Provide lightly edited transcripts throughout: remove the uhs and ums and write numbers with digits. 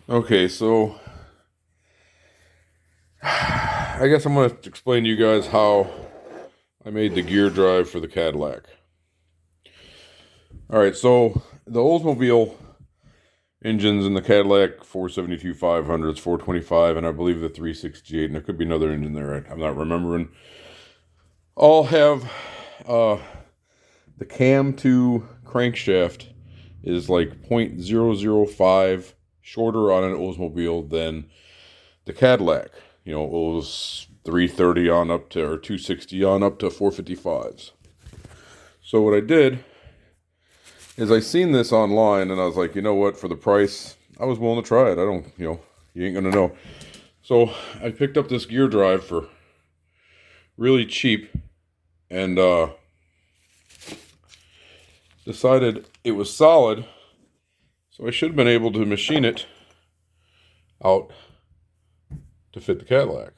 Okay, so I guess I'm going to explain to you guys how I made the gear drive for the Cadillac. All right, so the Oldsmobile engines in the Cadillac 472 500s, 425, and I believe the 368, and there could be another engine there. I'm not remembering. All have the cam to crankshaft is like 0.005 shorter on an Oldsmobile than the Cadillac. You know, it was 330 on up to, or 260 on up to 455s. So what I did is I seen this online and I was like, you know what, for the price, I was willing to try it. I don't, you ain't gonna know. So I picked up this gear drive for really cheap and decided it was solid. So I should have been able to machine it out to fit the Cadillac.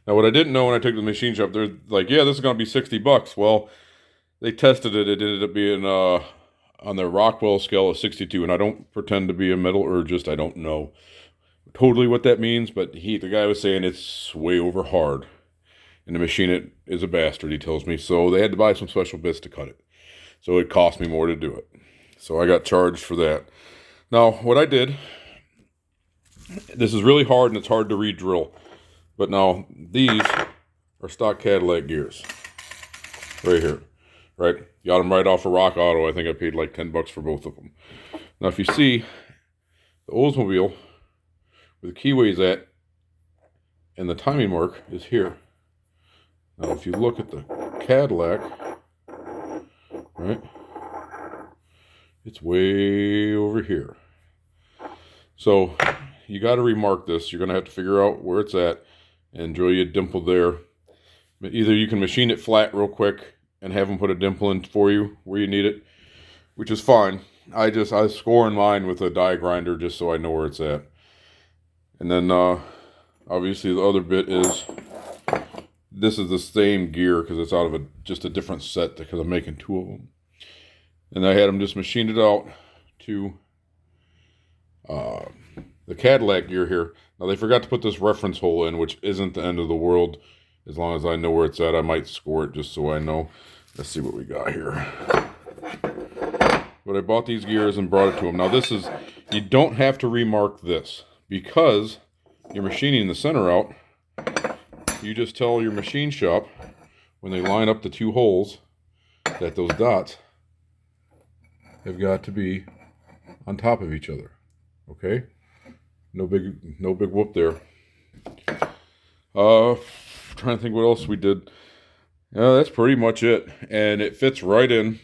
Now, what I didn't know when I took it to the machine shop, they're like, yeah, this is going to be $60. Well, they tested it. It ended up being on their Rockwell scale of 62. And I don't pretend to be a metallurgist. I don't know totally what that means. But the guy was saying it's way over hard. And the machine it is a bastard, he tells me. So they had to buy some special bits to cut it. So it cost me more to do it. So I got charged for that. Now, what I did, this is really hard and it's hard to re-drill. But now, these are stock Cadillac gears. Right here. Right? Got them right off of Rock Auto. I think I paid like $10 for both of them. Now, if you see, the Oldsmobile, where the keyway's at, and the timing mark is here. Now, if you look at the Cadillac, right, it's way over here. So, you got to remark this. You're going to have to figure out where it's at and drill you a dimple there. But either you can machine it flat real quick and have them put a dimple in for you where you need it, which is fine. I score in mine with a die grinder just so I know where it's at. And then obviously the other bit is, this is the same gear because it's out of just a different set because I'm making two of them. And I had them just machined it out to the Cadillac gear here. Now they forgot to put this reference hole in, which isn't the end of the world. As long as I know where it's at, I might score it just so I know. Let's see what we got here. But I bought these gears and brought it to them. Now this is, you don't have to remark this because you're machining the center out. You just tell your machine shop when they line up the two holes that those dots have got to be on top of each other. Okay? No big whoop there. Trying to think what else we did. Yeah, that's pretty much it. And it fits right in.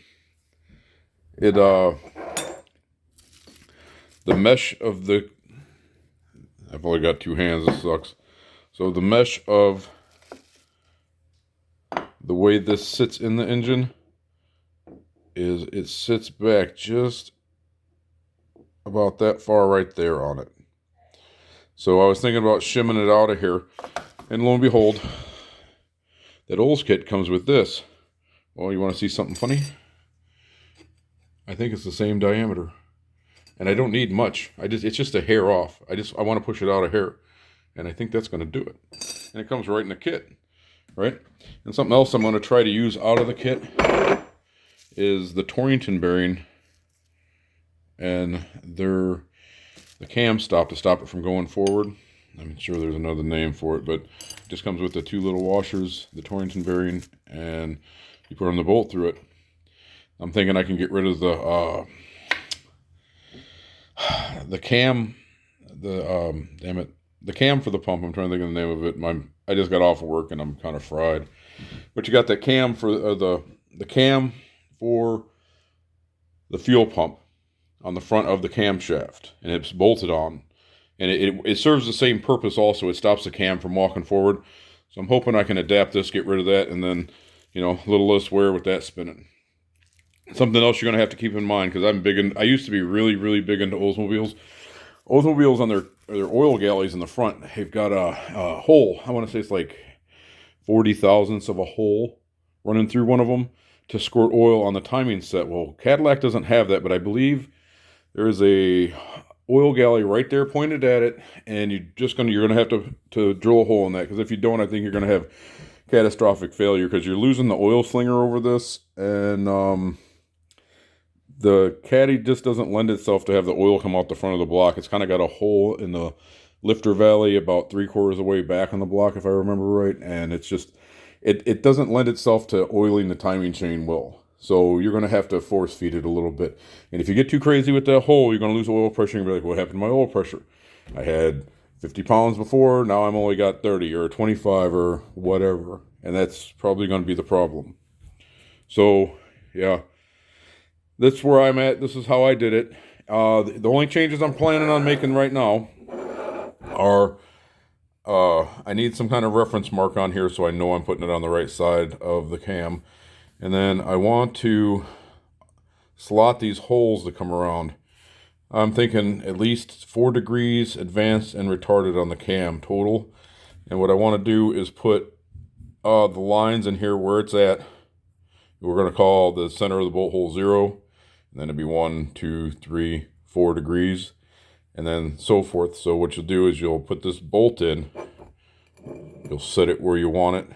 It the mesh of the, I've only got two hands, this sucks. So the mesh of the way this sits in the engine is it sits back just about that far right there on it. So I was thinking about shimming it out of here. And lo and behold, that Olds kit comes with this. Well, you want to see something funny? I think it's the same diameter. And I don't need much. It's just a hair off. I want to push it out a hair. And I think that's going to do it. And it comes right in the kit. Right? And something else I'm going to try to use out of the kit is the Torrington bearing and the cam stop to stop it from going forward. I'm sure there's another name for it, but it just comes with the two little washers, the Torrington bearing, and you put on the bolt through it. I'm thinking I can get rid of the cam, the cam for the pump. I'm trying to think of the name of it. I just got off of work and I'm kind of fried. But you got that cam for the cam for the fuel pump on the front of the camshaft, and it's bolted on. And it serves the same purpose also. It stops the cam from walking forward. So I'm hoping I can adapt this, get rid of that, and then, a little less wear with that spinning. Something else you're going to have to keep in mind, because I used to be really, really big into Oldsmobiles. Oldsmobiles on their oil galleys in the front, they've got a hole. I want to say it's like 40 thousandths of a hole running through one of them to squirt oil on the timing set. Well, Cadillac doesn't have that, but I believe there is a oil galley right there pointed at it, and you're gonna have to drill a hole in that, because if you don't, I think you're gonna have catastrophic failure, because you're losing the oil slinger over this, and the caddy just doesn't lend itself to have the oil come out the front of the block. It's kind of got a hole in the lifter valley about 3/4 of the way back on the block, if I remember right, and it's just it doesn't lend itself to oiling the timing chain well. So you're going to have to force feed it a little bit. And if you get too crazy with that hole, you're going to lose oil pressure and be like, what happened to my oil pressure? I had 50 pounds before, now I'm only got 30 or 25 or whatever. And that's probably going to be the problem. So, yeah, that's where I'm at. This is how I did it. The only changes I'm planning on making right now are I need some kind of reference mark on here so I know I'm putting it on the right side of the cam. And then I want to slot these holes that come around. I'm thinking at least 4 degrees advanced and retarded on the cam total. And what I want to do is put the lines in here where it's at. We're going to call the center of the bolt hole 0. And then it'd be 1, 2, 3, 4 degrees. And then so forth. So what you'll do is you'll put this bolt in. You'll set it where you want it.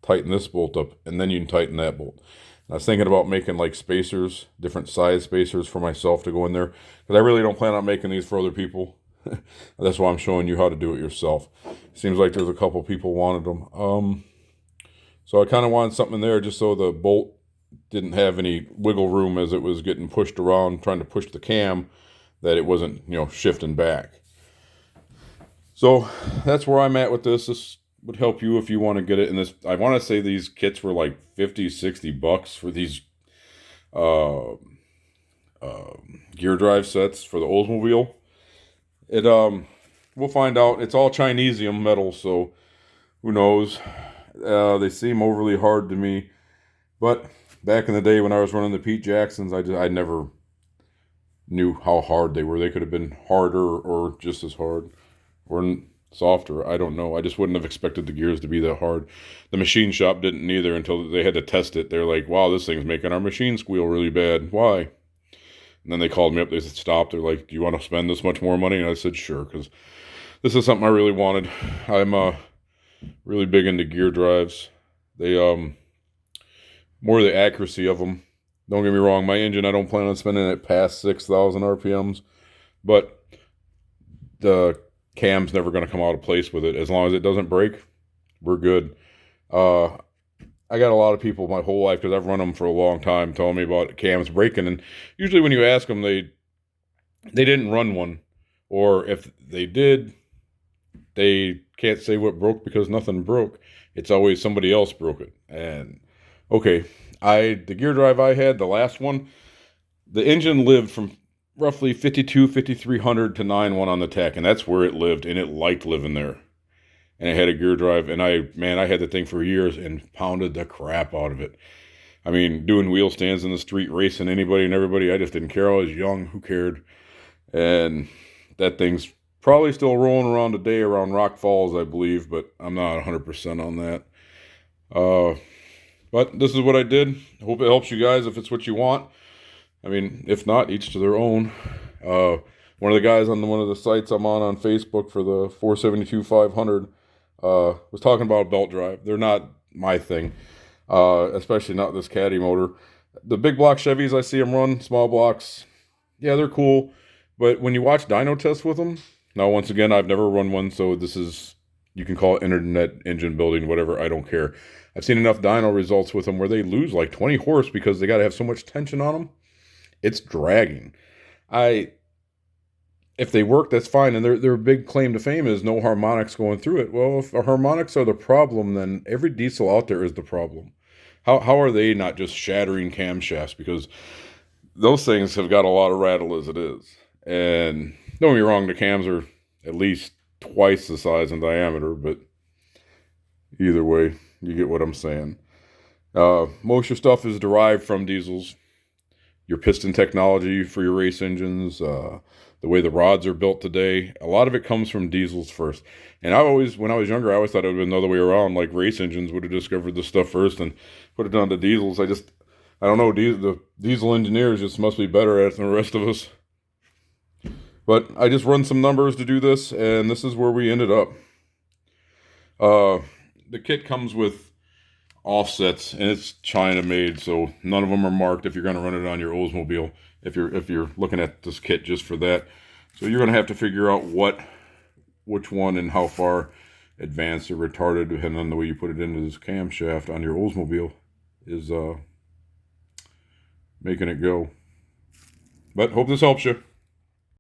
Tighten this bolt up, and then you can tighten that bolt. And I was thinking about making like spacers, different size spacers for myself to go in there, because I really don't plan on making these for other people. That's why I'm showing you how to do it yourself. Seems like there's a couple people wanted them. So I kind of wanted something in there just so the bolt didn't have any wiggle room as it was getting pushed around, trying to push the cam, that it wasn't, shifting back. So that's where I'm at with this. This would help you if you want to get it in this. I want to say these kits were like $50-$60 for these gear drive sets for the Oldsmobile. We'll find out. It's all Chinesium metal, so who knows. They seem overly hard to me, but back in the day when I was running the Pete Jacksons, I never knew how hard they were. They could have been harder or just as hard or softer. I don't know. I just wouldn't have expected the gears to be that hard. The machine shop didn't either until they had to test it. They're like, wow, this thing's making our machine squeal really bad. Why? And then they called me up. They said, stop. They're like, do you want to spend this much more money? And I said, sure, because this is something I really wanted. I'm really big into gear drives. They more the accuracy of them. Don't get me wrong. My engine, I don't plan on spending it past 6,000 RPMs, but the cam's never going to come out of place with it. As long as it doesn't break, we're good. I got a lot of people my whole life, because I've run them for a long time, telling me about cams breaking, and usually when you ask them, they didn't run one, or if they did, they can't say what broke because nothing broke. It's always somebody else broke it. And okay, the gear drive I had, the last one, the engine lived from roughly 5,300 to 9.1 on the tach, and that's where it lived, and it liked living there. And it had a gear drive, and I had the thing for years and pounded the crap out of it. I mean, doing wheel stands in the street, racing anybody and everybody, I just didn't care. I was young, who cared? And that thing's probably still rolling around today around Rock Falls, I believe, but I'm not 100% on that. But this is what I did. I hope it helps you guys if it's what you want. I mean, if not, each to their own. One of the guys on one of the sites I'm on Facebook for the 472-500 was talking about a belt drive. They're not my thing, especially not this caddy motor. The big block Chevys, I see them run, small blocks, yeah, they're cool. But when you watch dyno tests with them, now once again, I've never run one, so this is, you can call it internet engine building, whatever, I don't care. I've seen enough dyno results with them where they lose like 20 horse because they got to have so much tension on them. It's dragging. If they work, that's fine. And their big claim to fame is no harmonics going through it. Well, if harmonics are the problem, then every diesel out there is the problem. How are they not just shattering camshafts? Because those things have got a lot of rattle as it is. And don't get me wrong, the cams are at least twice the size in diameter, but either way, you get what I'm saying. Most of your stuff is derived from diesels. Your piston technology for your race engines, the way the rods are built today, a lot of it comes from diesels first. And when I was younger, I always thought it would have been the other way around, like race engines would have discovered this stuff first and put it down to diesels. I don't know, the diesel engineers just must be better at it than the rest of us. But I just run some numbers to do this, and this is where we ended up. The kit comes with offsets, and it's China made, so none of them are marked if you're going to run it on your Oldsmobile, if you're looking at this kit just for that. So you're going to have to figure out which one and how far advanced or retarded, depending on the way you put it into this camshaft on your Oldsmobile, is making it go. But hope this helps you.